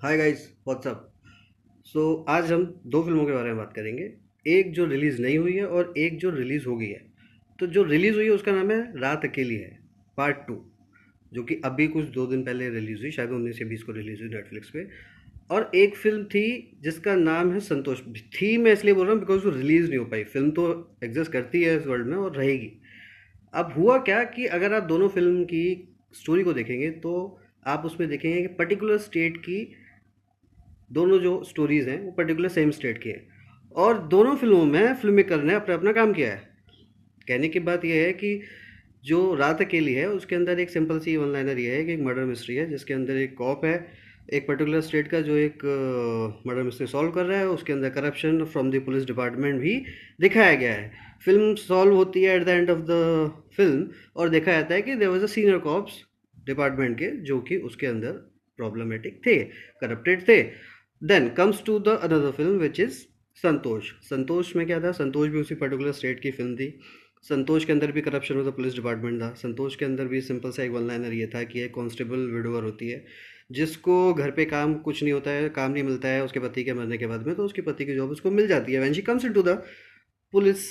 Hi guys, WhatsApp. सो आज हम दो फिल्मों के बारे में बात करेंगे। एक जो रिलीज़ नहीं हुई है और एक जो रिलीज़ हो गई है। तो जो रिलीज़ हुई है उसका नाम है रात अकेली है पार्ट 2, जो कि अभी कुछ 2 दिन पहले रिलीज़ हुई, शायद 19 या 20 को रिलीज़ हुई नेटफ्लिक्स पे। और एक फिल्म थी जिसका नाम है संतोष। थी मैं इसलिए बोल रहा हूँ बिकॉज वो रिलीज़ नहीं हो पाई। फिल्म तो एग्जिस्ट करती है इस वर्ल्ड में और रहेगी। अब हुआ क्या कि अगर आप दोनों फिल्म की स्टोरी को देखेंगे तो आप उसमें देखेंगे कि पर्टिकुलर स्टेट की दोनों जो स्टोरीज हैं वो पर्टिकुलर सेम स्टेट की है। और दोनों फिल्मों में फिल्म मेकर ने अपना अपना काम किया है। कहने की बात यह है कि जो रात अकेली है उसके अंदर एक सिंपल सी वन लाइनर ये है कि एक मर्डर मिस्ट्री है जिसके अंदर एक कॉप है, एक पर्टिकुलर स्टेट का, जो एक मर्डर मिस्ट्री सॉल्व कर रहा है। उसके अंदर corruption from the police department भी दिखाया गया है। फिल्म सॉल्व होती है at the end of the film और देखा जाता है कि there was a senior cops department के जो कि उसके अंदर प्रॉब्लमेटिक थे, करप्टेड थे। Then comes to the another film which is Santosh. Santosh में क्या था, संतोष भी उसी पर्टिकुलर स्टेट की फिल्म थी। संतोष के अंदर भी corruption of the police department था। संतोष के अंदर भी सिंपल सा एक वन लाइनर ये था कि एक कांस्टेबल विडोवर होती है जिसको घर पे काम कुछ नहीं होता है, काम नहीं मिलता है उसके पति के मरने के बाद में, तो उसके पति की जॉब उसको मिल जाती है when she comes into the police.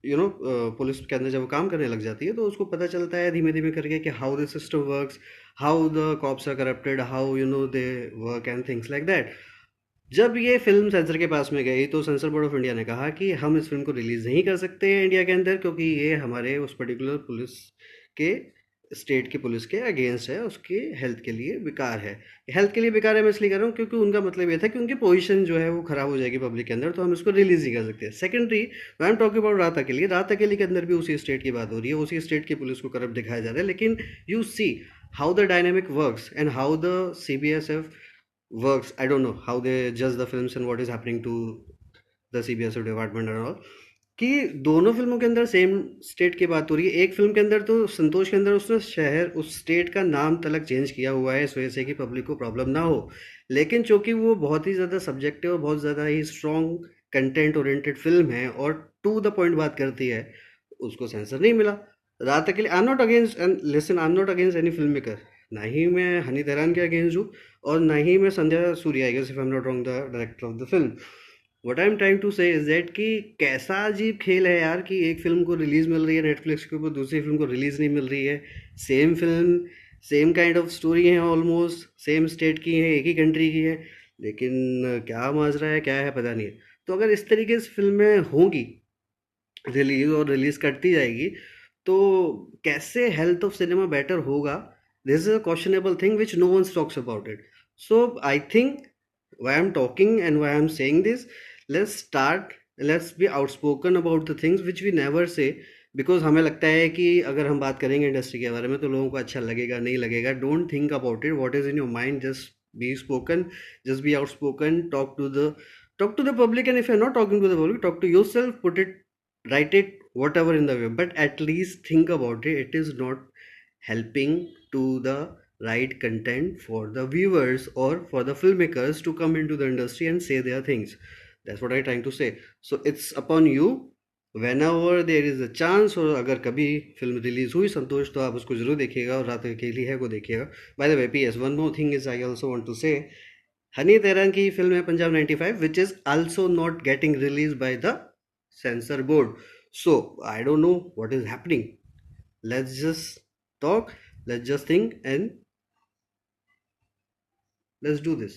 Police के अंदर जब वो काम करने लग जाती है तो उसको पता चलता है धीमे धीमे करके कि how the system works, how the cops are corrupted, how they work and things like that. जब ये फिल्म सेंसर के पास में गई तो सेंसर बोर्ड ऑफ इंडिया ने कहा कि हम इस फिल्म को रिलीज़ नहीं कर सकते हैं इंडिया के अंदर, क्योंकि ये हमारे उस पर्टिकुलर पुलिस के स्टेट की पुलिस के अगेंस्ट है, उसके हेल्थ के लिए बेकार है। हेल्थ के लिए बेकार है मैं इसलिए कह रहा हूँ क्योंकि उनका मतलब ये था कि उनकी पोजीशन जो है वो ख़राब हो जाएगी पब्लिक के अंदर, तो हम इसको रिलीज़ नहीं कर सकते। Secondary, I am talking about रात अकेली। रात अकेली के अंदर भी उसी स्टेट की बात हो रही है, उसी स्टेट की पुलिस को करप्ट दिखाया जा रहा है, लेकिन you see how the dynamic works and how the CBSF works. I don't know how they judge the films and what is happening to the CBSF department and all, कि दोनों फिल्मों के अंदर सेम स्टेट की बात हो रही है। एक फिल्म के अंदर तो संतोष के अंदर उसने शहर, उस स्टेट का नाम तलक चेंज किया हुआ है इस वजह से कि पब्लिक को प्रॉब्लम ना हो, लेकिन चूंकि वो बहुत ही ज़्यादा सब्जेक्टिव और बहुत ज़्यादा ही स्ट्रॉन्ग कंटेंट ओरिएंटेड फिल्म है और टू द पॉइंट बात करती है, उसको सेंसर नहीं मिला। रात के लिए आई am not against, and listen, I am not against any film maker. ना ही मैं हनी तेहरान के अगेंस्ट हूँ और ना ही मैं Sandhya Suri, I guess if I am not wrong, the director of the film. What I am trying to say is that कि कैसा अजीब खेल है यार कि एक फिल्म को रिलीज मिल रही है नेटफ्लिक्स के ऊपर, दूसरी फिल्म को रिलीज नहीं मिल रही है। Same film, same kind of story है, ऑलमोस्ट सेम स्टेट की है, एक ही कंट्री की है, लेकिन क्या माजरा है क्या है पता नहीं है। तो अगर इस तरीके से फिल्में होंगी रिलीज और रिलीज करती जाएगी तो कैसे हेल्थ ऑफ सिनेमा बेटर होगा? This is a questionable thing which no one talks about it. So I think why I'm talking and why I'm saying this, let's start, let's be outspoken about the things which we never say, because हमें लगता है कि अगर हम बात करेंगे industry के बारे में तो लोगों को अच्छा लगेगा नहीं लगेगा। Don't think about it, what is in your mind, just be spoken, just be outspoken, talk to the public, and if you're not talking to the public, talk to yourself, put it, write it, whatever in the way, but at least think about it. It is not helping to the right content for the viewers or for the filmmakers to come into the industry and say their things. That's what I'm trying to say. So it's upon you, whenever there is a chance, और अगर कभी film release हुई संतोष तो आप उसको जरूर देखिएगा और रात अकेली है को देखिएगा। By the way, PS, one more thing is I also want to say, Honey Trehan की फिल्म है Punjab 95 which is also not getting release by the censor board. So I don't know what is happening. Let's just talk, let's just think, and let's do this.